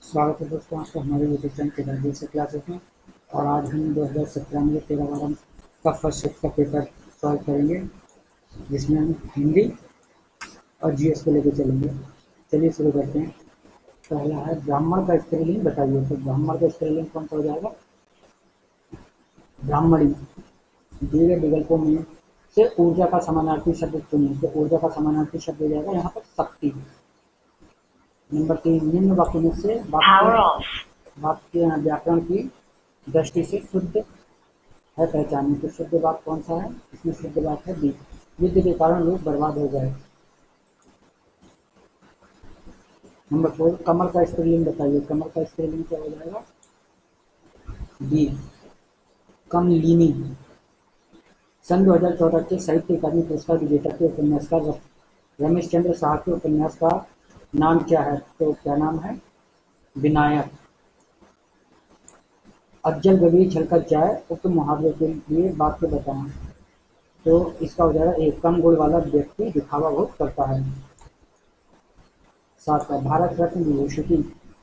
स्वागत है दोस्तों आपका हमारे यूट्यूब चैनल के दर्जे से क्लासेस में। और आज हम 2017 में 13 का फर्स्ट शिफ्ट का पेपर सॉल्व करेंगे, जिसमें हम हिंदी और जीएस को लेकर चलेंगे। चलिए शुरू करते हैं। पहला है ब्राह्मण का स्त्रीलिंग बताइए। तो ब्राह्मण का स्त्रीलिंग कौन सा हो जाएगा? ब्राह्मणी। दिए गए विकल्पों में से ऊर्जा का समानार्थी शब्द चुनिए। तो ऊर्जा का समानार्थी शब्द हो जाएगा यहाँ पर शक्ति। नंबर 3, निम्न वाक्य में से वाक्य व्याकरण की दृष्टि से शुद्ध है पहचानिए। तो शुद्ध वाक्य कौन सा है? इसमें शुद्ध वाक्य है बी, युद्ध के कारण लोग बर्बाद हो गए। नंबर 4, कमल का स्त्रीलिंग बताइए। कमल का स्त्रीलिंग क्या हो जाएगा? बी, कमलिनी। सन 2014 के साहित्य अकादमी पुरस्कार विजेता के उपन्यासकार रमेश चंद्र शाह के उपन्यास का नाम क्या है? तो क्या नाम है? विनायक। अज्जल गगरी छलकर जाए, उक्त मुहावरे के लिए वाक्य बताएं। तो इसका हो जाएगा एक, कम गुण वाला व्यक्ति दिखावा बहुत करता है। 7 का भारत रत्न विभूषित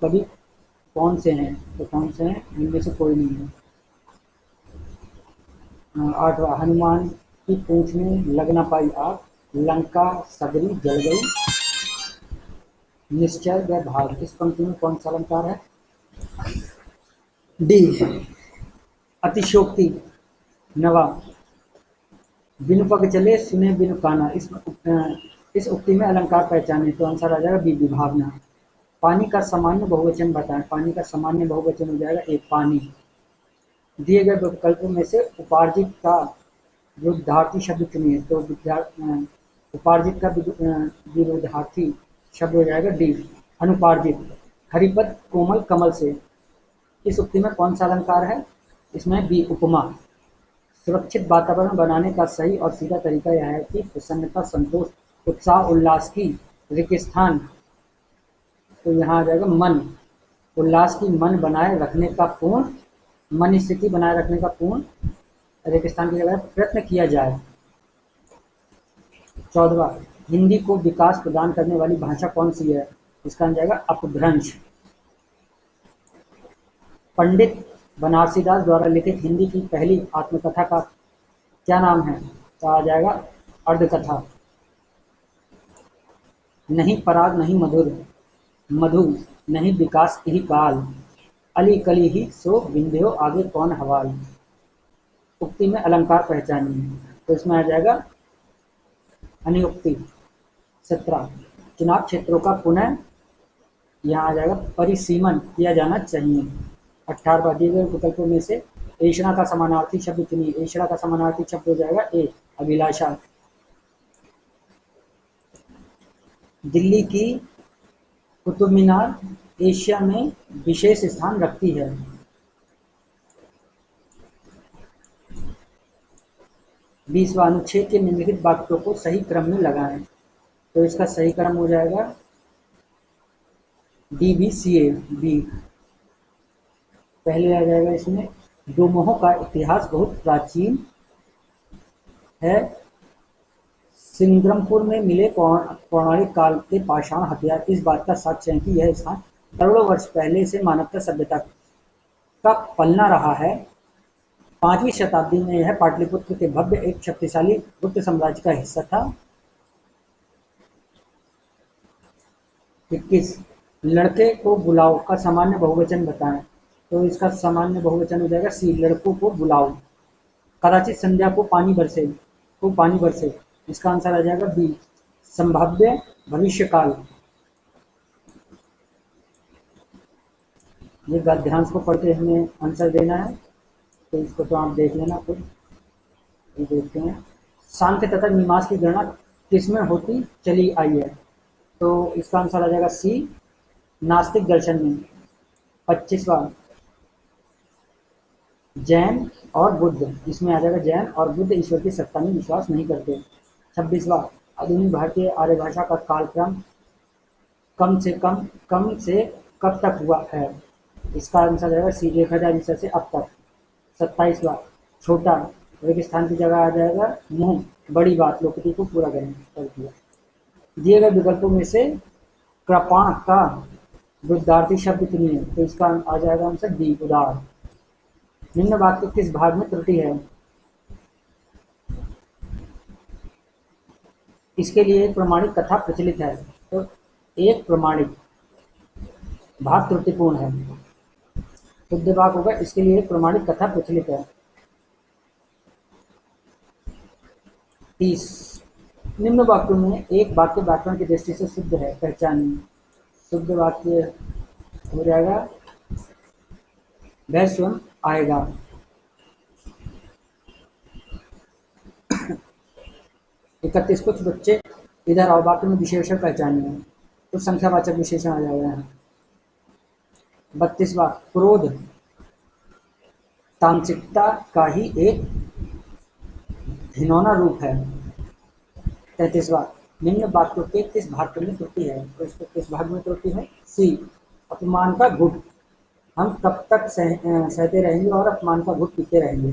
कवि कौन से हैं? तो कौन से हैं? इनमें से कोई नहीं है। 8वां, हनुमान की पूंछ में लग न पाई आग, लंका सगरी जल गई। निश्चय व भाग, इस पंक्ति में कौन सा अलंकार है? डी, अतिशोक्ति। 9वां, बिनु पग चले सुने बिनु काना, इस उक्ति में अलंकार पहचाने। तो आंसर आ जाएगा बी, विभावना। पानी का सामान्य बहुवचन बताएं। पानी का सामान्य बहुवचन हो जाएगा एक, पानी। दिए गए विकल्पों में से उपार्जित का विरुद्धार्थी शब्द चुनिए। तो उपार्जित का विरुद्धार्थी शब्द हो जाएगा डी, अनुपार्जित। हरिपद कोमल कमल से, इस उक्ति में कौन सा अलंकार है? इसमें बी, उपमा। सुरक्षित वातावरण बनाने का सही और सीधा तरीका यह है कि प्रसन्नता, संतोष, उत्साह, उल्लास की रेगिस्तान, तो यहाँ आ जाएगा मन, उल्लास की मन बनाए रखने का पूर्ण, मन स्थिति बनाए रखने का पूर्ण रेगिस्तान की जगह प्रयत्न किया जाए। 14वां, हिंदी को विकास प्रदान करने वाली भाषा कौन सी है? इसका आ जाएगा अपभ्रंश। पंडित बनारसीदास द्वारा लिखित हिंदी की पहली आत्मकथा का क्या नाम है? तो आ जाएगा अर्धकथा। नहीं पराग नहीं मधुर, मधु नहीं विकास ही काल, अली कली ही सो विंध्यो आगे कौन हवाल। उक्ति में अलंकार पहचानिए। तो इसमें आ जाएगा अनुक्ति। 17, चुनाव क्षेत्रों का पुनः, यहाँ आ जाएगा परिसीमन किया जाना चाहिए। 18वां, दिए गए विकल्पों में से ऐषणा का समानार्थी शब्द चुनिए। ऐषणा का समानार्थी शब्द हो जाएगा ए, अभिलाषा। दिल्ली की कुतुब मीनार एशिया में विशेष स्थान रखती है। 20वां, अनुच्छेद के निम्नलिखित वाक्यों को सही क्रम में लगाएं। तो इसका सही क्रम हो जाएगा डी, बी, सी, ए, बी। पहले आ जाएगा इसमें, डोमोह का इतिहास बहुत प्राचीन है। सिंग्रामपुर में मिले पौराणिक काल के पाषाण हथियार इस बात का साक्ष्य है कि यह स्थान करोड़ों वर्ष पहले से मानवता सभ्यता का पलना रहा है। 5वीं शताब्दी में यह पाटलिपुत्र के भव्य एक शक्तिशाली गुप्त साम्राज्य का हिस्सा था। 21, लड़के को बुलाओ का सामान्य बहुवचन बताएं। तो इसका सामान्य बहुवचन हो जाएगा सी, लड़कों को बुलाओ। कदाचित संध्या को पानी बरसे, इसका आंसर आ जाएगा बी, संभाव्य भविष्यकाल। ये गद्यांश को पढ़ के हमें आंसर देना है, तो इसको तो आप देख लेना खुद। ये देखते हैं, सांख्य तथा मीमांस की गणना किसमें होती चली आई है? तो इसका आंसर आ जाएगा सी, नास्तिक दर्शन में। 25वां, जैन और बुद्ध, इसमें आ जाएगा जैन और बुद्ध ईश्वर की सत्ता में विश्वास नहीं करते। 26वां, आधुनिक भारतीय आर्य भाषा का कालक्रम कम से कब तक हुआ है? इसका आंसर जाएगा सी, 1000 ईसा से अब तक। 27वां, छोटा रेगिस्तान की जगह आ जाएगा मुंह, बड़ी बात लोकति को पूरा कर दिया। दिए गए विकल्पों में से कृपाण का विद्यार्थी शब्द चुनिए, तो इसका आ जाएगा आंसर डी उदार। निम्न वाक्य किस भाग में त्रुटि है? इसके लिए एक प्रमाणित कथा प्रचलित है, तो एक प्रमाणित भाग त्रुटिपूर्ण है। शुद्ध वाक्य होगा इसके लिए एक प्रमाणित कथा प्रचलित है। 30 निम्न वाक्यों में एक वाक्य व्याकरण की दृष्टि से शुद्ध है, पहचानिए। शुद्ध वाक्य हो जाएगा वह स्वयं आएगा। 31 कुछ बच्चे इधर आओ, वाक्य में विशेषण पहचानिए, तो संख्यावाचक विशेषण आ जाएगा। 32वां क्रोध तामसिकता का ही एक घिनौना रूप है। 33वां निम्न वाक्यों के किस भाग में त्रुटि है? तो इसको किस भाग में त्रुटि है? सी अपमान का घुट। हम कब तक सहते रहेंगे और अपमान का घुट पीते रहेंगे।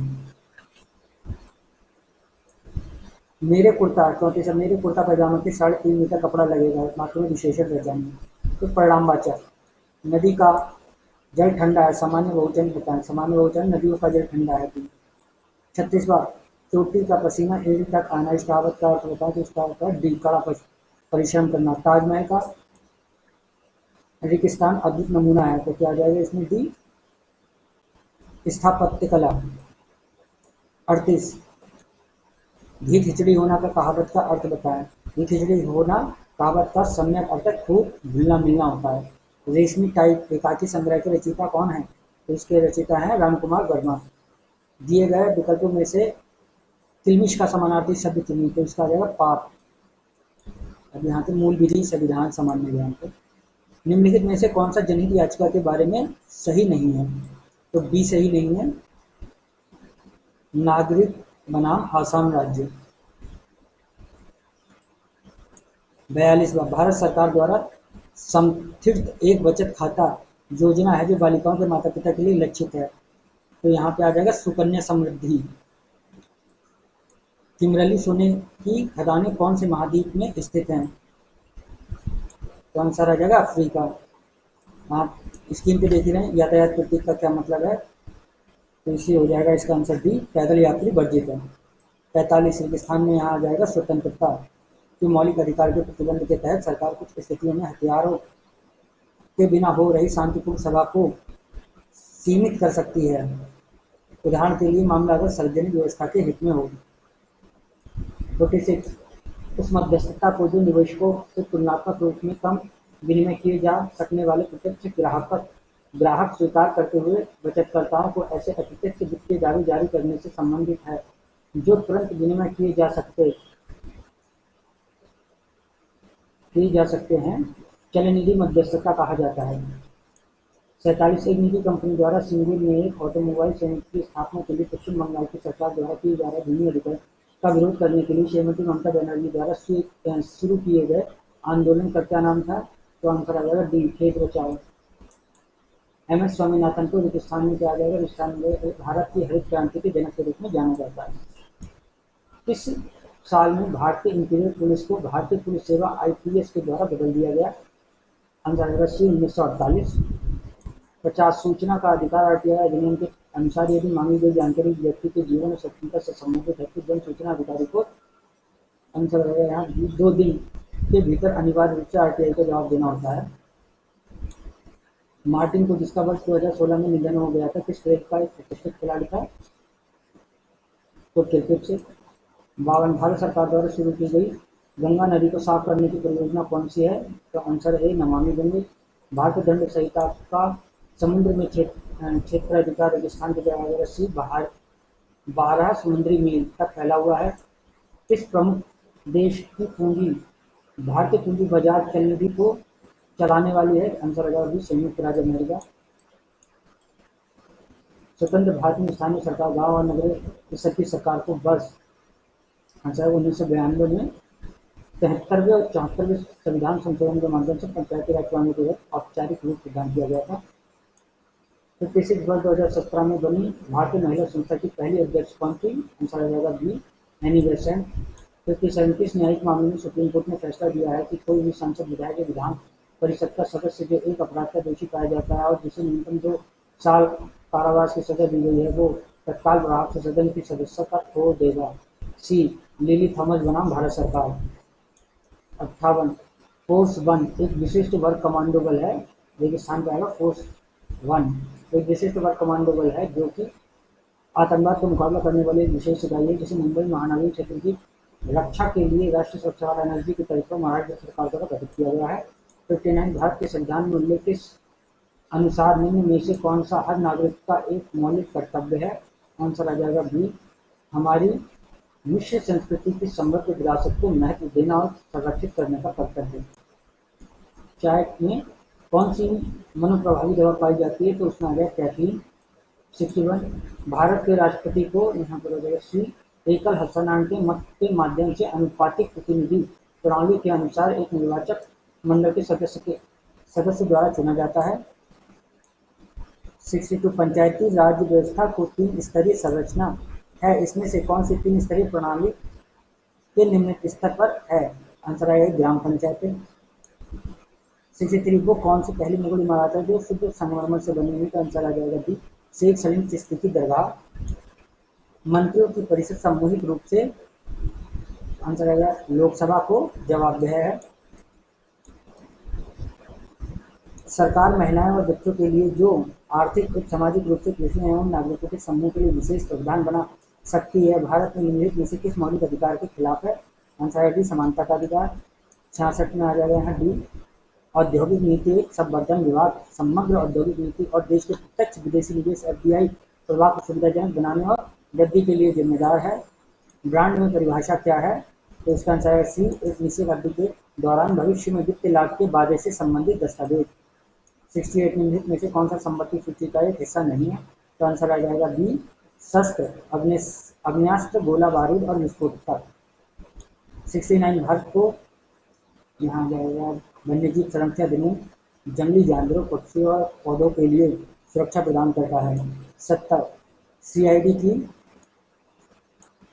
मेरे कुर्ता 34 मेरे कुर्ता पैजामा के 3.5 मीटर कपड़ा लगेगा, वाक्य में विशेषण पहचानिए। तो परिणामवाचक नदी का जल ठंडा है, सामान्य बहुवचन बताएं। सामान्य बहुवचन नदियों का जल ठंडा है। 36वां चोटी का पसीना एड़ी तक आना, इस कहावत का अर्थ बताएं। तो इसका अर्थ है डी कड़ा परिश्रम करना। ताजमहल का रेगिस्तान अद्भुत नमूना है, तो क्या आ जाएगा इसमें? डी स्थापत्य कला। 38 घी खिचड़ी होना का कहावत का अर्थ बताएं। घी खिचड़ी होना कहावत का सम्यक अर्थ खूब घुलना मिलना होता है। रेशमी टाइप एकाकी संग्रह के रचयिता कौन है? तो इसके रचयिता है रामकुमार वर्मा। दिए गए विकल्पों में से किल्मिश का समानार्थी शब्द चुनिए, तो इसका आ जाएगा पाप। अब यहाँ पे मूल विधि संविधान सामान्य ज्ञान को निम्नलिखित में से कौन सा जनहित याचिका के बारे में सही नहीं है? तो बी सही नहीं है, नागरिक बनाम आसाम राज्य। 42वां भारत सरकार द्वारा समर्थित एक बचत खाता योजना है जो बालिकाओं के माता पिता के लिए लक्षित है, तो यहाँ पे आ जाएगा सुकन्या समृद्धि। किमरली सोने की खदानें कौन से महाद्वीप में स्थित हैं? तो आंसर आ जाएगा अफ्रीका। आप स्क्रीन पे देख रहे हैं यातायात प्रतीक का क्या मतलब है, तो इसी हो जाएगा इसका आंसर डी पैदल यात्री वर्जित है। 45 रेगिस्तान में यहाँ आ जाएगा स्वतंत्रता के मौलिक अधिकार के प्रतिबंध के तहत सरकार कुछ स्थितियों में हथियारों के बिना हो रही शांतिपूर्ण सभा को सीमित कर सकती है। उदाहरण के लिए मामला अगर सार्वजनिक व्यवस्था के हित में हो। 46 उस मध्यस्थता को जो निवेशकों से तुलनात्मक रूप में कम विनिमय किए जा सकने वाले प्रत्यक्ष ग्राहक स्वीकार करते हुए बचतकर्ताओं को ऐसे अप्रत्यक्ष वित्तीय दावे जारी करने से संबंधित है जो तुरंत विनिमय किए जा सकते हैं, चलनिधि मध्यस्थता कहा जाता है। 47 एक निजी कंपनी द्वारा सिंगुर में एक ऑटोमोबाइल संयंत्र की स्थापना के लिए पश्चिम बंगाल की सरकार द्वारा किए जा रहे भूमि अधिग्रहण का विरोध करने के लिए श्रीमती ममता बनर्जी द्वारा शुरू किए गए आंदोलन का क्या नाम था? तो आंसर आ जाएगा डी खेत बचाओ। एम.एस. स्वामीनाथन को हिंदुस्तान में क्या जाएगा? हिंदुस्तान में भारत की हरित क्रांति के जनक के रूप में जाना जाता है। किस साल में भारतीय इंपीरियल पुलिस को भारतीय पुलिस सेवा IPS के द्वारा बदल दिया गया? आंसर आएगा सी 1948। 50 सूचना का अधिकार RTI अधिनियम के अनुसार यदि मांगी गई जानकारी व्यक्ति के जीवन और स्वतंत्रता से संबंधित है तो जन सूचना अधिकारी को आंसर आएगा यहाँ 2 दिन के भीतर अनिवार्य रूप से RTI को जवाब देना होता है। मार्टिन को जिसका वर्ष 2016 में निधन हो गया था, किस खेल का एक प्रतिष्ठित खिलाड़ी था? तो क्रिकेट से। 52 भारत सरकार द्वारा शुरू की गई गंगा नदी को साफ करने की परियोजना कौन सी है? तो आंसर है नमामि गंगे। भारतीय दंड संहिता का समुद्र में क्षेत्राधिकार रेगिस्तान के जगह सी 12 समुद्री मील तक फैला हुआ है। किस प्रमुख देश की पूंजी भारतीय पूंजी बाजार चलनिधि को चलाने वाली है? आंसर आएगा भी संयुक्त राज्य अमेरिका। स्वतंत्र भारत में स्थानीय सरकार गांव और नगरीय स्तर की सरकार को वर्ष आंसर 1992 में 73वें और 74वें संविधान संशोधन के माध्यम से पंचायती राज प्रणाली के औपचारिक रूप प्रदान किया गया था। 56 वर्ष 2017 में बनी भारतीय महिला संस्था की पहली अध्यक्ष कौन थी? आंसर आ जाएगा बी एनी बेसेंट। 37 न्यायिक मामले में सुप्रीम कोर्ट ने फैसला दिया है कि कोई भी सांसद विधायक के विधान परिषद का सदस्य जो एक अपराध का दोषी पाया जाता है और जिसे न्यूनतम 2 साल कारावास की सजा दी गई है वो तत्काल प्रभाव से सदन की सदस्यता खो देगा। सी लिली थॉमस बनाम भारत सरकार। 58 फोर्स वन एक विशिष्ट वर्ग कमांडो बल है। देखिए स्थान पे आएगा फोर्स वन एक विशिष्ट वर्ग कमांडो बल है जो कि आतंकवाद का मुकाबला करने वाली एक विशेष इकाई है जिसे मुंबई महानगरीय क्षेत्र की रक्षा के लिए राष्ट्रीय सुरक्षा और एनएसजी की तरफ से महाराष्ट्र सरकार द्वारा गठित किया गया है। 59 भारत के संविधान में उल्लेखित अनुसार निम्न में से कौन सा हर नागरिक का एक मौलिक कर्तव्य है। आंसर आ जाएगा बी हमारी विश्व संस्कृति की समृद्ध विरासत को महत्व देना और संरक्षित करने का कर्तव्य। चाय में कौन सी मनोप्रभावी दवा पाई जाती है तो उसमें आ गया कैफीन। 61 भारत के राष्ट्रपति को यहाँ पर हो जाएगा सी एकल हस्तांतरण के मत के माध्यम से अनुपातिक प्रतिनिधि प्रणाली के अनुसार एक निर्वाचक मंडल के सदस्य द्वारा चुना जाता है। 62 पंचायती राज व्यवस्था को 3 स्तरीय संरचना है इसमें से कौन सी 3 स्तरीय प्रणाली के निम्नलिखित स्तर पर है। आंसर आएगा ग्राम पंचायतें। 63 वो कौन सी पहली मुगल इमारत है जो शुद्ध संगमरमर से बनी हुई। आंसर आ जाएगा बी शेख सलीम चिश्ती की दरगाह। मंत्रियों की परिषद सामूहिक रूप से आंसर आएगा लोकसभा को जवाबदेह है। सरकार महिलाएं और बच्चों के लिए जो आर्थिक और सामाजिक रूप से पिछड़े एवं नागरिकों के समूह के लिए विशेष प्रावधान बना सकती है भारत में निम्नलिखित में से किस मौलिक अधिकार के खिलाफ है। आंसर है डी समानता का अधिकार। 66 में आ जाएगा यहाँ डी औद्योगिक नीति एक संवर्धन विभाग समग्र औद्योगिक नीति और देश के प्रत्यक्ष विदेशी निवेश एफडीआई प्रवाह को सुविधाजनक बनाने और वृद्धि के लिए जिम्मेदार है। ब्रांड में परिभाषा क्या है तो इसका आंसर है सी एक निश्चित अवधि के दौरान भविष्य में वित्तीय लाभ के वादे से संबंधित दस्तावेज। 68 निम्नलिखित में से कौन सा संपत्ति सूची का एक हिस्सा नहीं है तो आंसर आ जाएगा बी शस्त्र अग्नेयास्त्र गोला बारूद और विस्फोटक। 69 भारत को यहाँ जाएगा वन्यजीव संरक्षण अधिनियम जंगली जानवरों पक्षियों और पौधों के लिए सुरक्षा प्रदान करता है। 70 सीआईडी की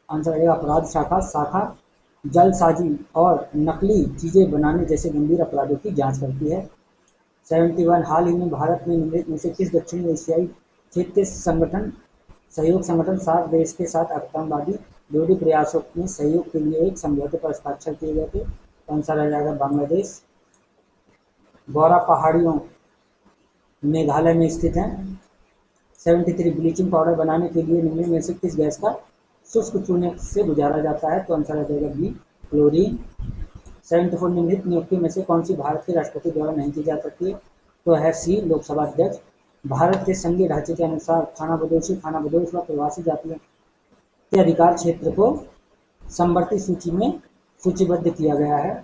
आंसर आएगा अपराध शाखा जलसाजी और नकली चीजें बनाने जैसे गंभीर अपराधों की जांच करती है। 71 हाल ही में भारत में निम्नलिखित में से किस दक्षिण एशियाई क्षेत्रीय सहयोग संगठन सार्क देश के साथ आतंकवादी विरोधी प्रयासों में सहयोग के लिए एक समझौते पर हस्ताक्षर किए गए थे। आंसर आ जाएगा बांग्लादेश। गौरा पहाड़ियों मेघालय में स्थित है। 73 ब्लीचिंग पाउडर बनाने के लिए निम्न में से किस गैस का शुष्क चूने से गुजारा जाता है तो आंसर आ जाएगा बी क्लोरीन। 74 निम्नलिखित नियुक्ति में से कौन सी भारत के राष्ट्रपति द्वारा नहीं की जा सकती है तो है सी लोकसभा अध्यक्ष। भारत के संघीय ढांचे के अनुसार खानाबदोश व प्रवासी जातियों के अधिकार क्षेत्र को समवर्ती सूची में सूचीबद्ध किया गया है।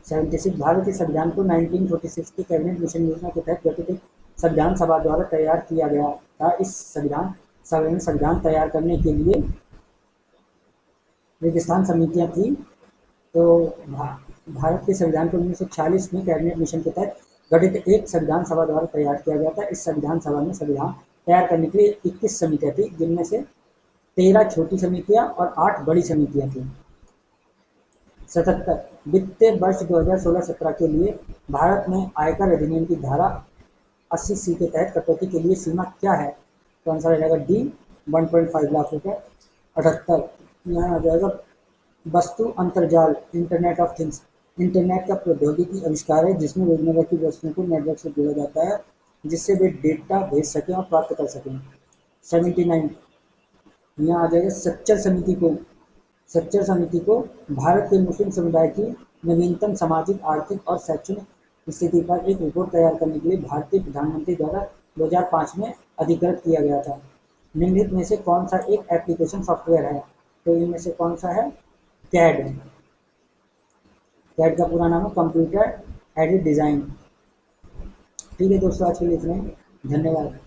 76 भारत के संविधान को 1946 की कैबिनेट मिशन योजना के तहत गठित एक संविधान सभा द्वारा तैयार किया गया था। इस संविधान सभा में संविधान तैयार करने के लिए रेगिस्तान समितियां थी। तो भारत के संविधान को 1946 में कैबिनेट मिशन के तहत गठित एक संविधान सभा द्वारा तैयार किया गया था। इस संविधान सभा में संविधान तैयार करने के लिए 21 समितियां थी जिनमें से 13 छोटी समितियां और 8 बड़ी समितियां थी। 77 वित्तीय वर्ष 2016-17 के लिए भारत में आयकर अधिनियम की धारा 80C के तहत कटौती के लिए सीमा क्या है तो आंसर आ जाएगा डी 1.5 लाख रुपए। 78 यहाँ आ जाएगा वस्तु अंतर्जाल इंटरनेट ऑफ थिंग्स इंटरनेट का प्रौद्योगिकी आविष्कार है जिसमें रोजमर्रा की वस्तुओं को नेटवर्क से जोड़ा जाता है जिससे वे डेटा भेज सकें और प्राप्त कर सकें। 79 यहाँ आ जाएगा सच्चर समिति को भारत के मुस्लिम समुदाय की नवीनतम सामाजिक आर्थिक और शैक्षणिक स्थिति पर एक रिपोर्ट तैयार करने के लिए भारतीय प्रधानमंत्री द्वारा 2005 में अधिकृत किया गया था। निम्नलिखित में से कौन सा एक एप्लीकेशन सॉफ्टवेयर है तो इनमें से कौन सा है कैड का पूरा नाम है कंप्यूटर एडेड डिज़ाइन। ठीक है दोस्तों आज के लिए इतना ही धन्यवाद।